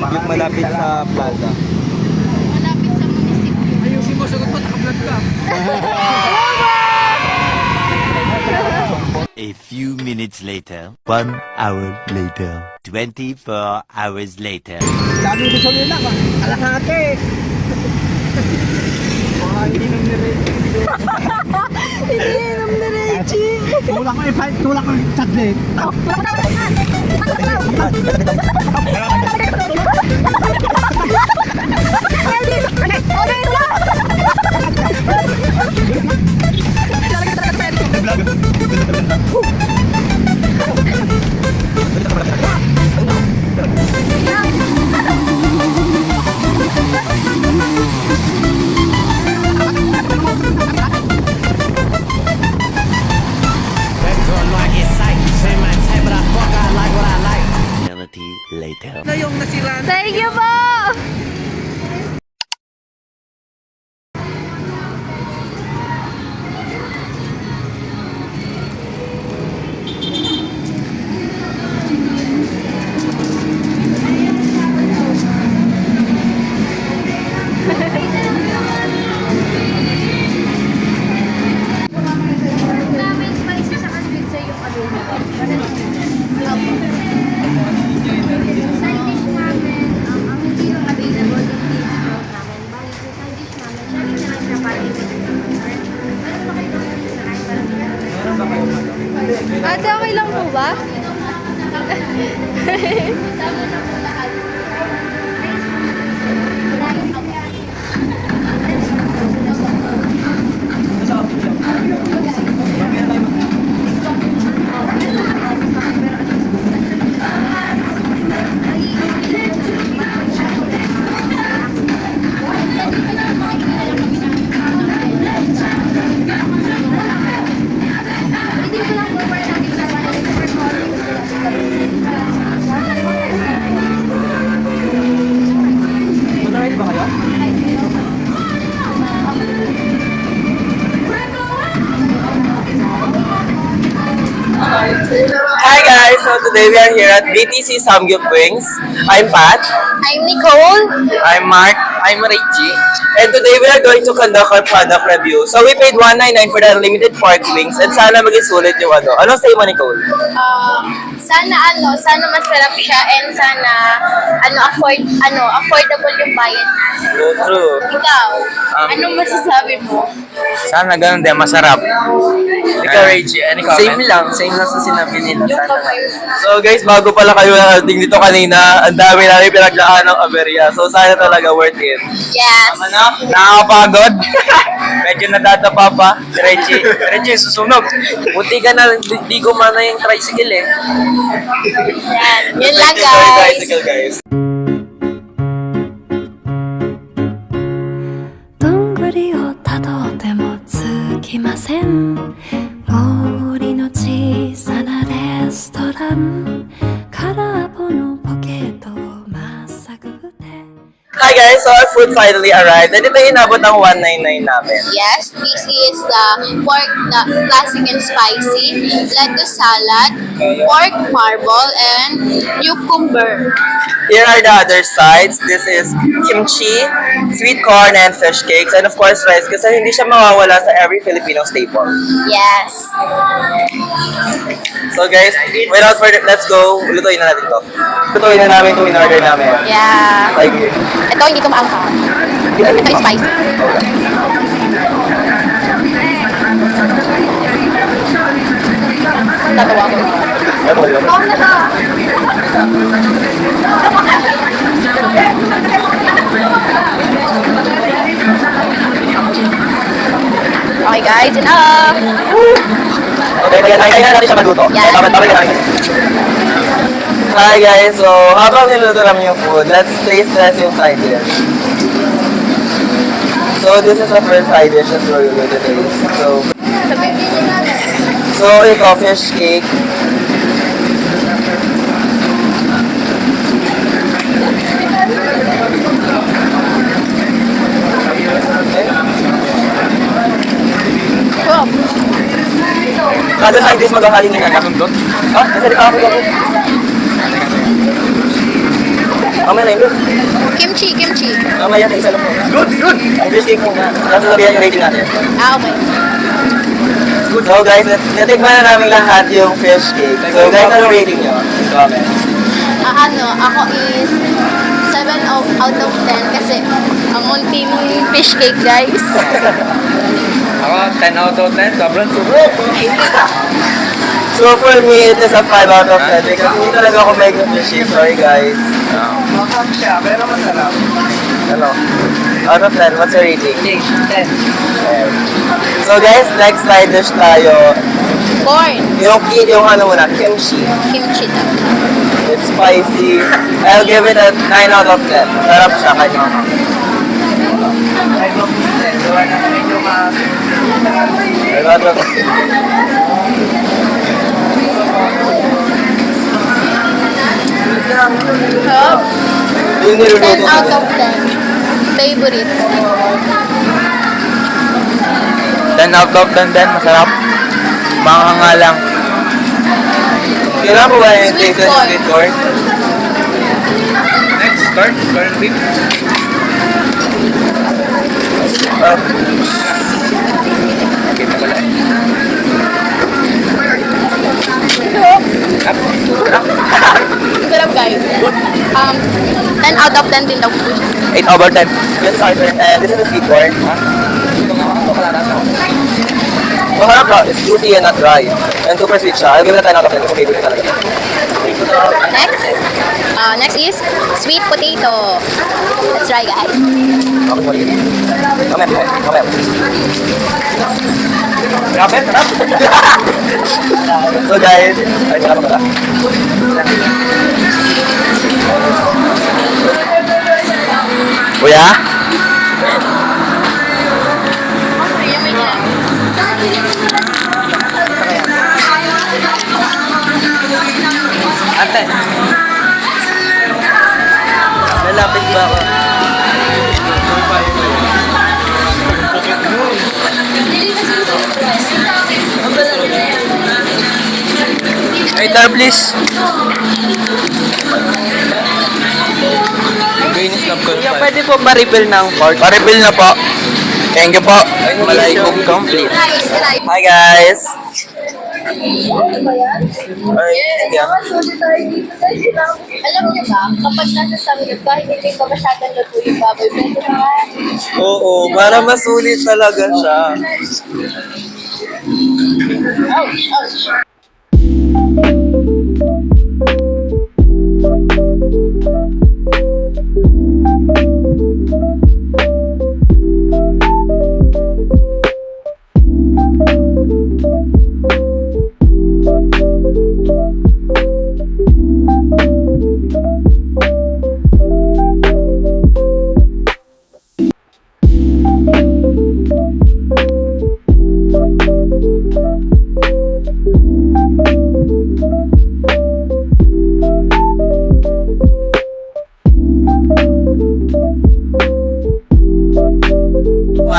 Yung malapit sa plaza. Malapit sa munisipyo. Ayusin mo, sagot mo, naka-vlog ka. A few minutes later, 1 hour later, 24 hours later. Sabi ko sa nila, kalahati. Mga ininom ni Reggie. Iniinom na Reggie. Tulak ko yung tablet. Eternity later. Na yung nasira. Thank you po! Namin spicy sa kaslit sa yung available. Side dish namin, ang hindi yung available yung kids meal namin. Bali, sa side dish namin, hindi naman siya party with Meron ba kayo Ate, okay lang po ba? Hindi ko lang po para natin sa Madalit ba kayo? Hi guys, so today we are here at BTC Samgyup Wings. I'm Pat. I'm Nicole. I'm Mark. I'm Reggie. And today we are going to conduct our product review. So we paid $199 for the unlimited pork wings and sana maging sulit yung ano. Anong say mo, Nicole? Sana masarap siya and sana affordable yung bayad. So true. Ikaw, anong masasabi mo? Sana ganun din, masarap. Ikaw, Reggie, any comment? Same lang sa sinabi nila. So guys, bago pala kayo narating dito kanina, ang dami namin pinagdaan ng aberya. So sana talaga worth it. Yes. Ano? Nakakapagod? Medyo nadadapa pa. Reggie, susunog. Buti ka na, di gumana yung tricycle eh. Yan. Yun lang, Sorry, guys. tricycle guys. どんぐりをたどってもつきません森の小さなレストラン空っぽのポケットをまっさぐって Hi guys, so our food finally arrived. And ito inabot ang $199 namin. Yes, this is the pork classic and spicy, lettuce salad, pork marble, and cucumber. Here are the other sides. This is kimchi, sweet corn, and fish cakes. And of course rice kasi hindi siya mawawala sa every Filipino staple. Yes. So guys, without further, let's go. Lutuin na natin to. Lutuin na namin itong in-order namin. Yeah. Like, Ito hindi ito maangka. Ito is spicy. Tatawa ko. Kung na to. Okay guys, enough! okay, kaya natin siya magluto. Yes. Tama natin. Hi guys, so habang niluto namin yung food, let's taste test yung side dish. So this is the first side dish that we're going to taste. So ito, fish cake. Kada side dish magkakaling ng kakundot? Ah, kasi di ako. Mamaya na yun. Kimchi. Mamaya sa isa lang po. Good! Ang fish cake muna. Tapos sabihan yung rating natin. Okay. So guys, natikman na namin lahat yung fish cake. So guys, ano rating nyo? Comments. Ako is 7 out of 10 kasi ang unting fish cake, guys. Ako, 10 out of 10. Sobrang So for me, it is a 5 out of 10 because hindi talaga ako make fish cake. Sorry guys. Makakap siya, pero masarap. Ano? Out of 10, what's your rating? 10. So guys, next side dish tayo. Corn. Yung ano muna, kimchi. Kimchi daw. It's spicy. I'll give it a 9 out of 10. Sarap siya kahit mga. Ay, gawa na medyo Sarap. Yung 10 niluluto out ko. of 10. Favorite. 10 out of 10 din, masarap. Baka nga lang. Kailangan po ba yung Sweet taste ng corn. sweet corn? Next, corn beef. Kita pala eh. Sarap, guys. 10 out of 10 din daw po siya. 8 over 10. Yes, Arthur. And this is the sweet corn. Masarap siya. It's juicy and not dry. And super sweet siya. I'll give it a 10 out of 10. It's favorite talaga. Next is sweet potato. Let's try, guys. Okay, what do you think? Mamaya. Grabe, sarap. So guys, ay, sarap pala. Kuya? Ate. Lalapit ba ako? Waiter, please. Kuya, pwede po ma-refill ng pork? Pa-refill na po. Thank you po. Malay kong complete. Hi guys. Ay, yeah. Alam niyo ba, kapag nasa samgyup, kahit hindi pa masyadong luto yung baboy, pwede naman. Oo, para masulit talaga siya. Ouch.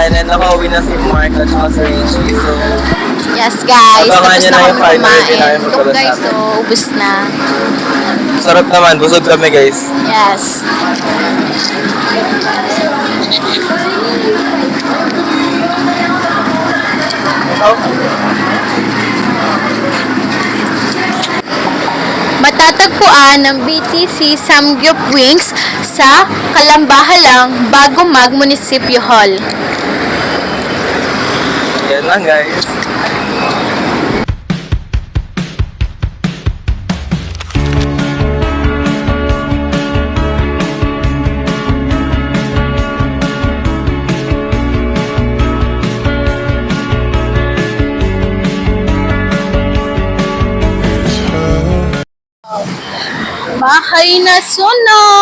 And nakauwi na si Mark at saka si Richie. So, Yes, guys. Abangan Tapos niyo na na yung kami final kumain. namin Look, pagkalas guys, natin. so, ubus na. sarap naman. Busog kami guys. Yes. Matatagpuan ng BTC Samgyup Wings sa Kalambahalang bago mag-Munisipyo Hall. Yan lang guys. Bahay na sunog!